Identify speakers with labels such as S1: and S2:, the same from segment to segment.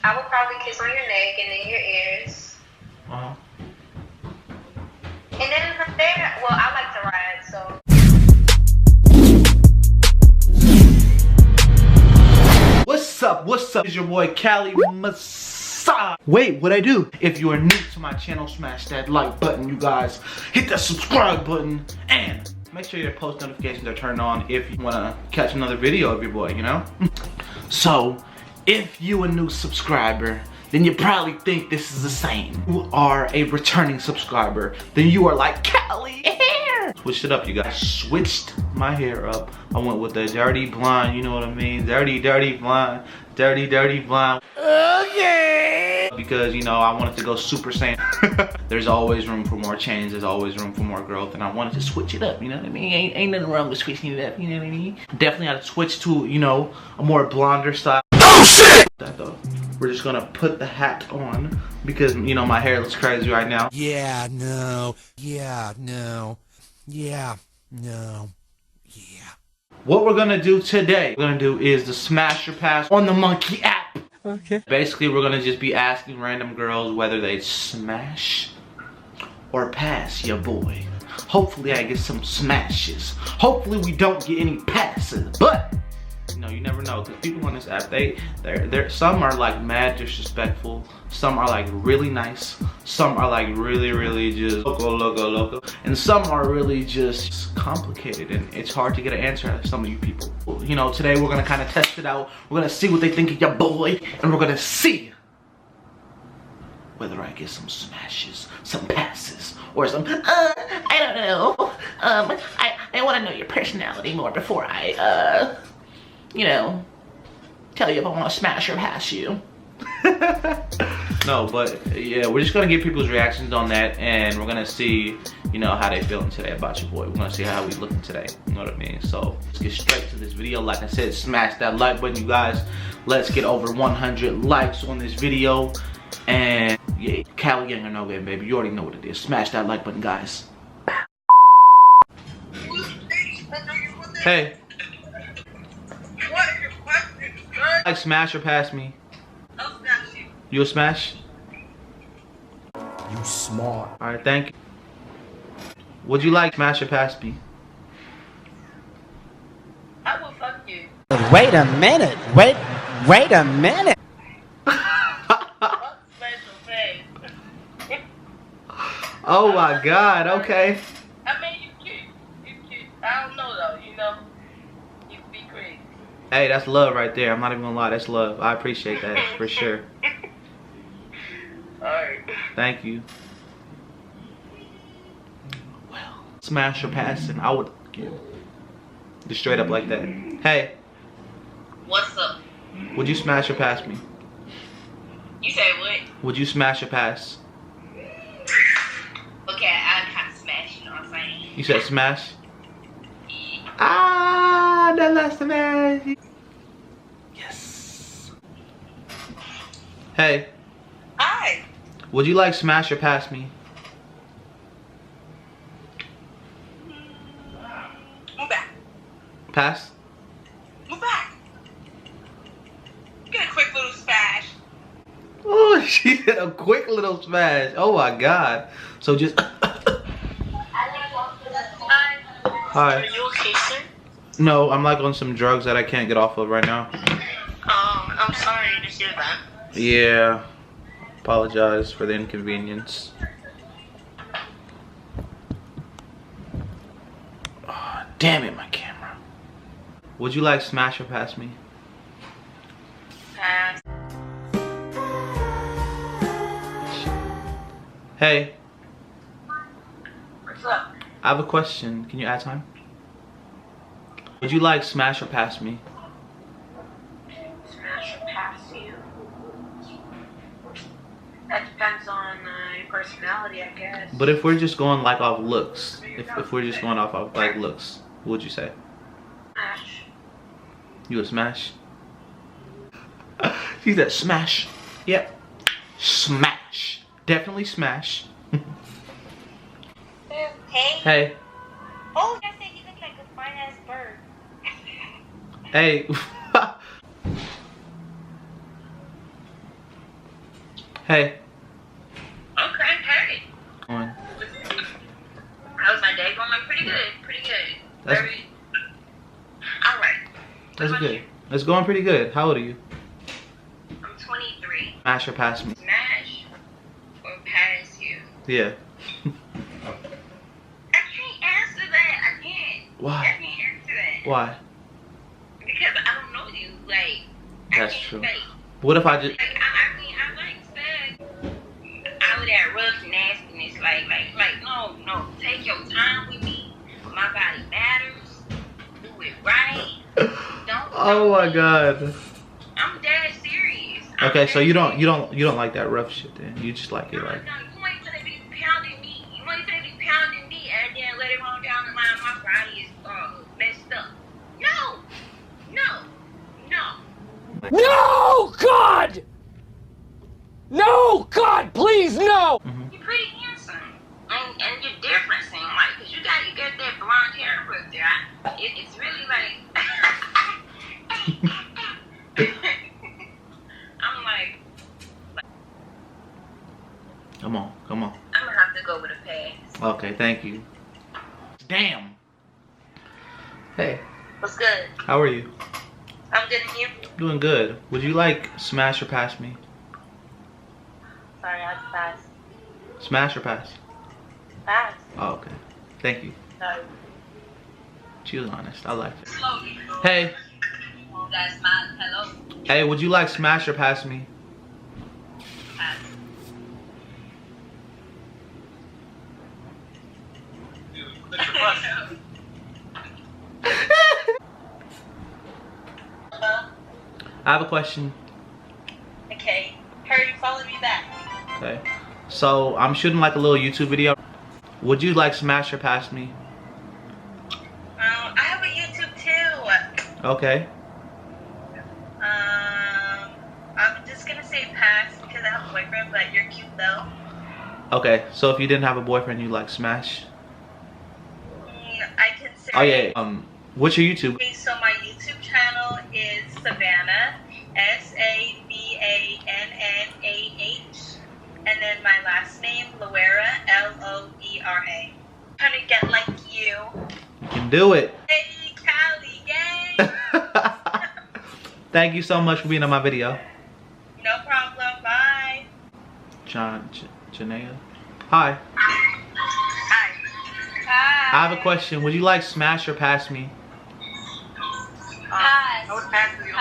S1: I would probably kiss on your neck and then your ears.
S2: Uh-huh.
S1: And then from there, well, I like to ride, so.
S2: What's up? What's up? It's your boy Cali Massage. Wait, what I do? If you are new to my channel, smash that like button, you guys. Hit that subscribe button and make sure your post notifications are turned on if you want to catch another video of your boy, you know? So, if you a new subscriber, then you probably think this is the same. You are a returning subscriber, then you are like, Cali hair! Switched it up, you guys. Switched my hair up. I went with the dirty blonde, you know what I mean? Dirty blonde. Dirty blonde. Okay! Because, you know, I wanted to go Super Saiyan. There's always room for more change. There's always room for more growth. And I wanted to switch it up, you know what I mean? Ain't nothing wrong with switching it up, you know what I mean? Definitely had to switch to, you know, a more blonder style. Oh shit! That though. We're just gonna put the hat on because, you know, my hair looks crazy right now.
S3: Yeah, no. Yeah, no. Yeah, no. Yeah.
S2: What we're gonna do today, is the Smash or Pass on the Monkey app. Okay. Basically, we're gonna just be asking random girls whether they'd smash or pass your boy. Hopefully I get some smashes. Hopefully we don't get any passes, but you know, you never know, because people on this app, they're some are like mad disrespectful, some are like really nice, some are like really just loco, and some are really just complicated, and it's hard to get an answer out of some of you people. You know, today we're gonna kind of test it out. We're gonna see what they think of your boy, and we're gonna see whether I get some smashes, some passes, or some I don't know. I want to know your personality more before I you know, tell you if I want to smash or pass you. No, but yeah, we're just gonna get people's reactions on that, and we're gonna see, you know, how they feeling today about your boy. We're gonna see how we looking today. You know what I mean? So let's get straight to this video. Like I said, smash that like button, you guys. Let's get over 100 likes on this video, and yeah, Cali gang or no gang, baby. You already know what it is. Smash that like button, guys. Hey. Like smash or pass me?
S1: I'll smash you.
S2: You'll smash?
S3: You smart.
S2: Alright, thank you. Would you like smash or pass me?
S1: I will fuck you.
S3: Wait a minute. Wait a minute.
S1: What special face?
S2: Oh my god, okay.
S1: I mean, you cute. You cute. I don't know though, you know. You be great.
S2: Hey, that's love right there. I'm not even gonna lie, that's love. I appreciate that for sure.
S1: Alright.
S2: Thank you. Well, smash or passing, I would give. Just straight up like that. Hey,
S1: What's up?
S2: would you smash or pass me?
S1: You say what?
S2: Would you smash or pass?
S1: Okay, I kind of smash, you know what I'm saying?
S2: You said smash?
S1: Yeah.
S2: Ah, the last smash. Yes. Hey,
S1: Hi.
S2: would you like smash or pass me?
S1: Move back.
S2: Pass?
S1: Move back. Get a quick little smash.
S2: Oh, she did a quick little smash. Oh my god. So just Hi.
S1: Are you okay, sir?
S2: No, I'm like on some drugs that I can't get off of right now.
S1: I'm sorry to hear that.
S2: Yeah. Apologize for the inconvenience. Oh, damn it, my camera. Would you like smash or pass me?
S1: Pass.
S2: Hey,
S1: What's up?
S2: I have a question. Can you add time? Would you like smash or pass me?
S1: Smash or pass you? That depends on your personality, I guess.
S2: But if we're just going like off looks, if we're just going off of like looks, what would you say?
S1: Smash.
S2: You a smash? She said smash. Yep. Smash. Definitely smash.
S1: Hey.
S2: Hey.
S1: Oh, I said you look like a fine ass bird.
S2: Hey. Hey.
S1: Okay, hey.
S2: On.
S1: How's my day going? Pretty good. Pretty good.
S2: That's,
S1: Very. Alright.
S2: that's good. It's going pretty good. How old are you?
S1: I'm 23.
S2: Smash or pass me?
S1: Smash or pass you?
S2: Yeah.
S1: I can't answer that. I can't.
S2: Why?
S1: I can't answer that.
S2: Why?
S1: Because I don't know you. Like,
S2: That's
S1: I can't
S2: true.
S1: say.
S2: What if I just...
S1: Like, I mean, I like sex. Out of that rough nastiness. Like, no. Take your time with me. My body matters. Do it right.
S2: Oh my god.
S1: I'm dead serious.
S2: Okay, so you don't like that rough shit then. You just like it like...
S1: No, you ain't gonna be pounding me. You ain't gonna be pounding me and then let it run down the line. My body is messed up. No.
S4: No, God! No, God, please, no!
S1: You're pretty handsome. And you're different, seem like, because you got that blonde hair up there. It's really like... I'm like...
S2: Come on.
S1: I'm gonna have to go with a pass.
S2: Okay, thank you. Damn. Hey,
S1: What's good?
S2: how are you?
S1: I'm good and you?
S2: Doing good. Would you like smash or pass me?
S1: Sorry, I was fast.
S2: Smash or pass?
S1: Fast.
S2: Oh, okay. Thank you.
S1: Sorry.
S2: She was honest. I like it.
S1: Slowly.
S2: Hey.
S1: That's my hello.
S2: Hey, would you like smash or pass me?
S1: Pass.
S2: I have a question.
S1: Okay. Hurry, follow me back.
S2: Okay. So, I'm shooting like a little YouTube video. Would you like smash or pass me?
S1: I have a YouTube too.
S2: Okay.
S1: I'm just gonna say pass because I have a boyfriend, but you're cute though.
S2: Okay. So if you didn't have a boyfriend, you like smash?
S1: I can say.
S2: Oh yeah. What's your YouTube?
S1: Okay, so my YouTube channel is Savannah, SAVANNAH, and then my last name Loera, LOERA. Trying to get like you.
S2: You can do it.
S1: Hey, Cali gang.
S2: Thank you so much for being on my video.
S1: No problem. Bye.
S2: Janea. Hi.
S1: Hi.
S2: I have a question. Would you like smash or pass me?
S1: Pass. I would pass you.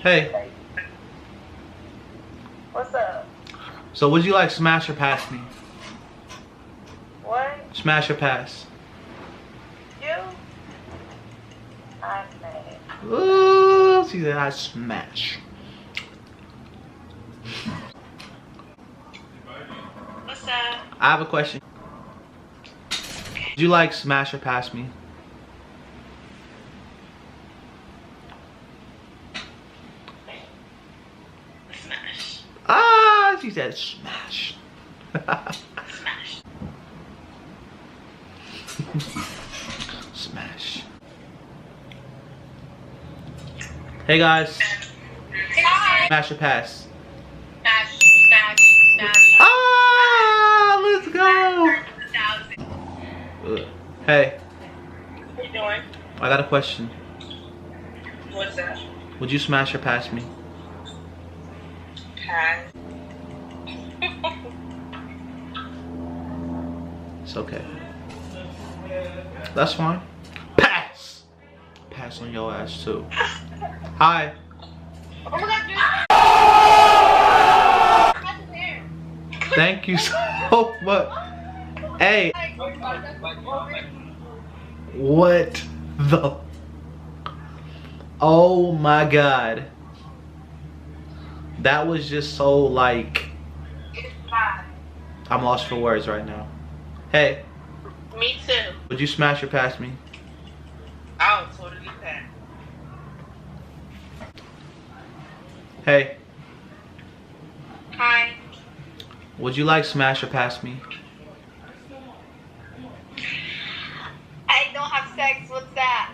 S2: Hey.
S1: What's up?
S2: So would you like smash or pass me?
S1: What?
S2: Smash or pass?
S1: You? I'm mad.
S2: Ooh, she said I smash.
S1: What's up?
S2: I have a question. Would you like smash or pass me?
S1: Smash.
S2: Ah, she said smash.
S1: Smash.
S2: Smash. Hey guys,
S1: Hi.
S2: smash or pass?
S1: Smash. Smash. Smash.
S2: Ah, let's go. Hey,
S1: What you doing?
S2: I got a question.
S1: What's that?
S2: Would you smash or pass me?
S1: Pass.
S2: It's okay. That's fine. Pass. Pass on your ass too. Hi.
S1: Oh my god, dude.
S2: Thank you so much. Hey. What the? Oh my god. That was just so like. I'm lost for words right now. Hey,
S1: Me too.
S2: would you smash or pass me?
S1: I'll totally pass.
S2: Hey,
S1: Hi.
S2: would you like smash or pass me?
S1: I don't have sex. What's that?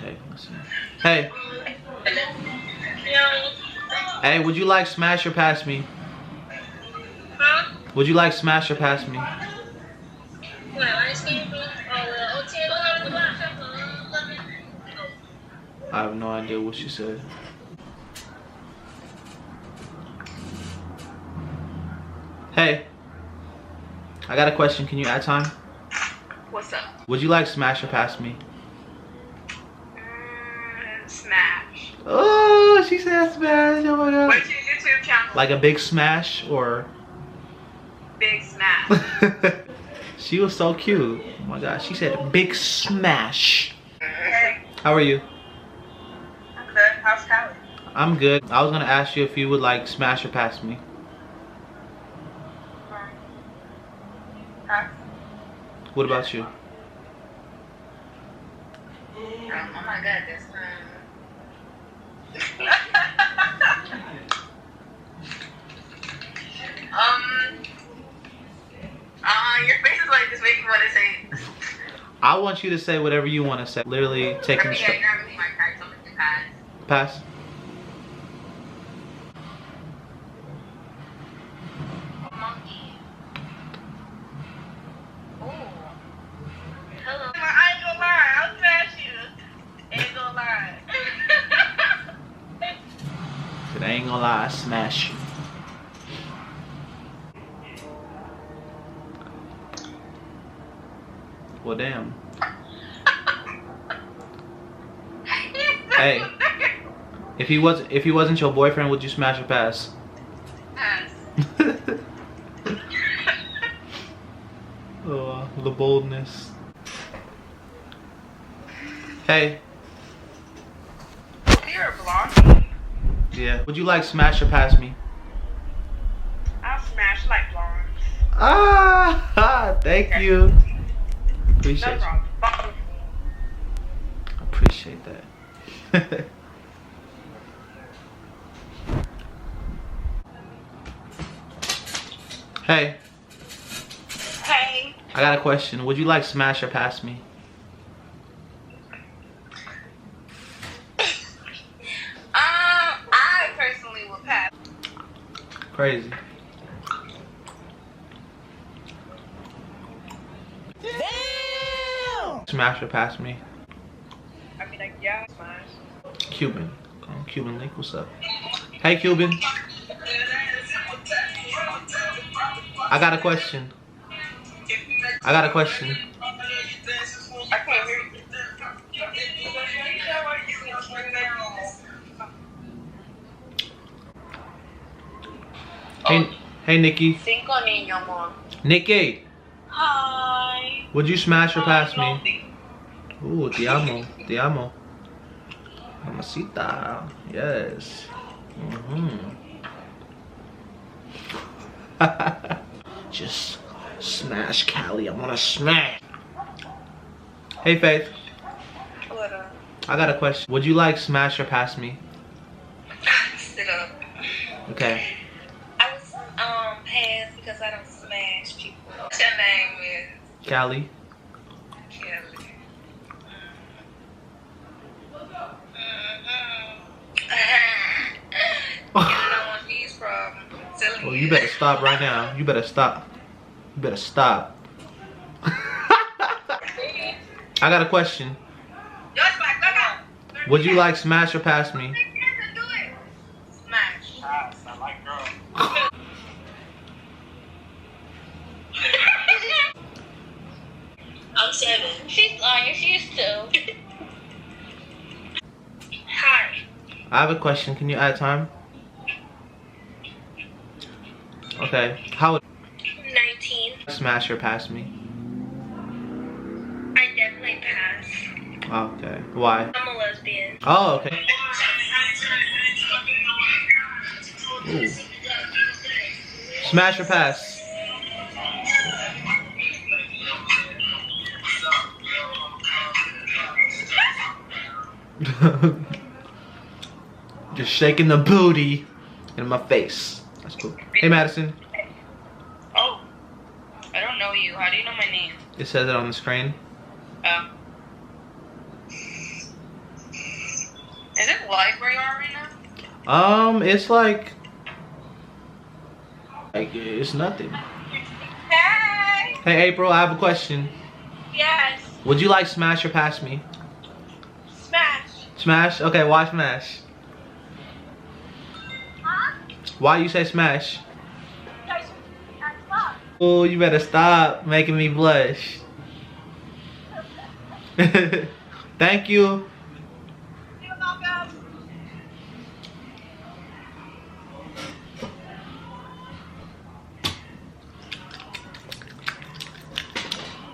S2: Okay, let's see. Hey.
S1: Yo.
S2: Hey, would you like smash or pass me?
S1: Huh?
S2: Would you like smash or pass me?
S1: What, ice cream? Oh,
S2: I have no idea what she said. Hey. I got a question. Can you add time?
S1: what's up?
S2: Would you like smash or pass me?
S1: Smash.
S2: Oh, she said smash. Oh my god.
S1: What's your YouTube channel?
S2: Like a big smash or?
S1: Big Smash.
S2: She was so cute. Oh my god. She said big smash.
S1: Hey.
S2: How are you?
S1: I'm good. How's Cali?
S2: I'm good. I was gonna ask you if you would like smash or pass me.
S1: Huh?
S2: What about you?
S1: Oh my god, this your face is like just making me want to say.
S2: I want you to say whatever you want to say. Literally taking
S1: Yeah, you're not really my type, so I'm gonna pass.
S2: pass.
S1: Monkey. Oh. Hello. I ain't gonna lie, I'll smash you. Ain't gonna lie.
S2: Said, I ain't gonna lie, I smash you. Well, damn. Hey, if he wasn't your boyfriend, would you smash or pass?
S1: Pass.
S2: Oh, the boldness. Hey.
S1: You're a blonde.
S2: Yeah. Would you like smash or pass me?
S1: I'll smash like blondes.
S2: Ah, thank you.
S1: No
S2: Appreciate you.
S1: problem.
S2: Appreciate that. Hey,
S1: Hey.
S2: I got a question. Would you like smash or pass me?
S1: I personally would pass.
S2: Crazy.
S3: Damn!
S2: Smash or pass me?
S1: I mean, like, yeah, smash.
S2: Cuban. Cuban Link, what's up? Hey, Cuban. I got a question. I got a question.
S1: I can't hear you.
S2: Hey, Nikki.
S1: Cinco niño, amor.
S2: Nikki,
S1: Hi.
S2: would you smash or pass me? Ooh, te amo, te amo. Mamacita, yes. Just smash Cali, I wanna smash. Hey, Faith.
S1: What up?
S2: I got a question. Would you like smash or pass me?
S1: Sit up.
S2: Okay.
S1: I was pass because I don't smash people. What's your name is?
S2: Cali.
S1: Kelly. You don't want these problems. I'm telling
S2: Well, you better stop right now. You better stop. You better stop. I got a question.
S1: Just like, go.
S2: Would you like smash or pass me?
S1: Smash.
S4: I like girls.
S1: I'm 7. She's lying. She's 2. Hi.
S2: I have a question. Can you add time? Okay. How would
S1: 19.
S2: smash or pass me?
S1: I definitely pass.
S2: Okay. Why?
S1: I'm a lesbian.
S2: Oh, okay. Ooh. Smash or pass? Just shaking the booty in my face. That's cool. Hey, Madison.
S1: Oh. I don't know you. How do you know my name?
S2: It says it on the screen.
S1: Oh. Is it light where you are right now?
S2: It's like it's nothing.
S1: Hey!
S2: Hey April, I have a question.
S1: Yes.
S2: Would you like smash or pass me?
S1: Smash.
S2: Smash? Okay, why smash?
S1: Huh?
S2: Why you say smash?
S1: Guys, stop.
S2: Oh, you better stop making me blush. Thank you.
S1: You're welcome.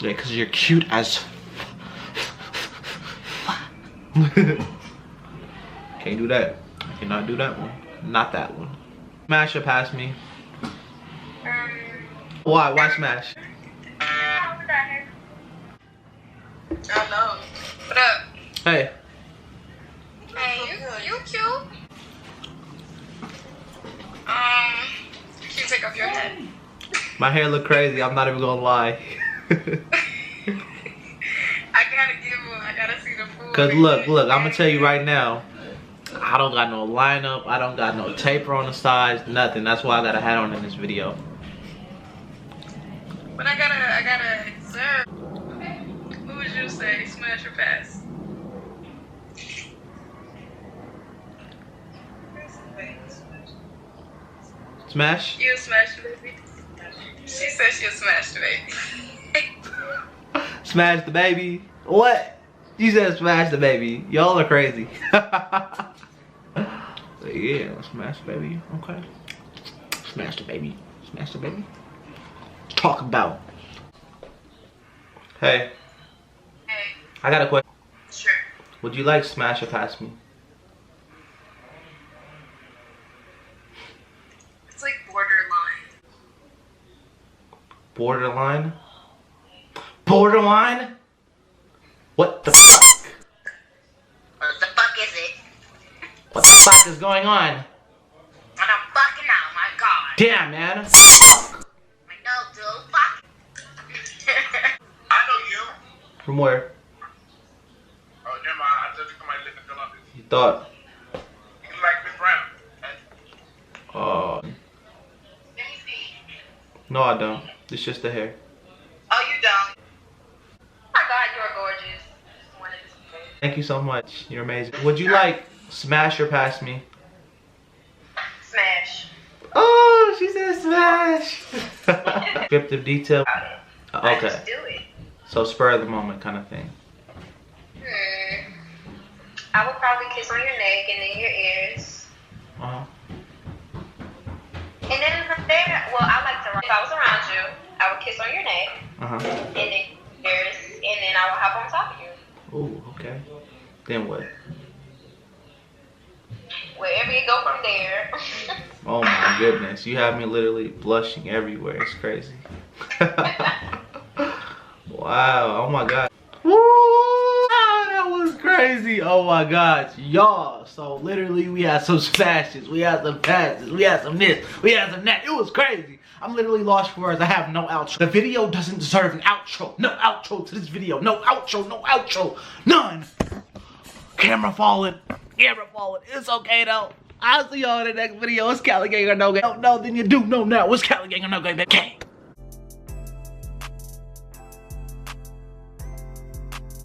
S2: Yeah, cause you're cute as Can't do that. I cannot do that one. Not that one. Smash or pass me? Why? Why smash?
S1: I don't know. What up?
S2: Hey.
S1: Hey, you cute. Can you take off your head?
S2: My hair look crazy, I'm not even gonna lie.
S1: I gotta see the food.
S2: Cause look, I'm gonna tell you right now. I don't got no lineup, I don't got no taper on the sides, nothing. That's why I got a hat on in this video.
S1: But I gotta observe. What would you say? Smash or pass?
S2: Smash?
S1: You smash the baby? She said she'll smash the baby.
S2: Smash the baby? What? You said smash the baby. Y'all are crazy. Yeah, smash the baby. Okay. Smash the baby. Smash the baby. Talk about. Hey.
S1: Hey.
S2: I got a question.
S1: Sure.
S2: Would you like smash or pass me?
S1: It's like borderline.
S2: Borderline? Borderline? What the fuck?
S1: What the fuck is it?
S2: What the fuck is going on?
S1: I don't fucking know, my god.
S2: Damn, man.
S1: I know, dude. Fuck.
S4: I know you.
S2: From where?
S4: Oh, never mind. I thought you might live in Columbus.
S2: You thought?
S4: You like Miss Brown.
S2: Oh.
S1: Let me see.
S2: No, I don't. It's just the hair.
S1: Oh, you don't? Oh my god, you're gorgeous. Just wanted to say.
S2: Thank you so much. You're amazing. Would you like smash or pass me?
S1: Smash.
S2: Oh, she said smash. Descriptive detail.
S1: I
S2: Okay.
S1: just do it.
S2: So spur of the moment kind of thing.
S1: I would probably kiss on your neck and then your ears.
S2: Uh-huh.
S1: And then from there, well, I like to, if I was around you, I would kiss on your neck,
S2: Uh-huh.
S1: and then ears, and then I would hop on top of you.
S2: Ooh, okay. Then what?
S1: Wherever you go from there.
S2: Oh my goodness. You have me literally blushing everywhere. It's crazy. Wow. Oh my god. Woo! That was crazy. Oh my gosh. Y'all. So literally we had some smashes. We had some passes. We had some this. We had some that. It was crazy. I'm literally lost for words. I have no outro. The video doesn't deserve an outro. No outro to this video. No outro. No outro. None. Camera falling. Camera falling. It's okay though. I'll see y'all in the next video. It's Cali Gang or No Gang. Don't know, then you do know now. It's Cali Gang or No Gang. Gang.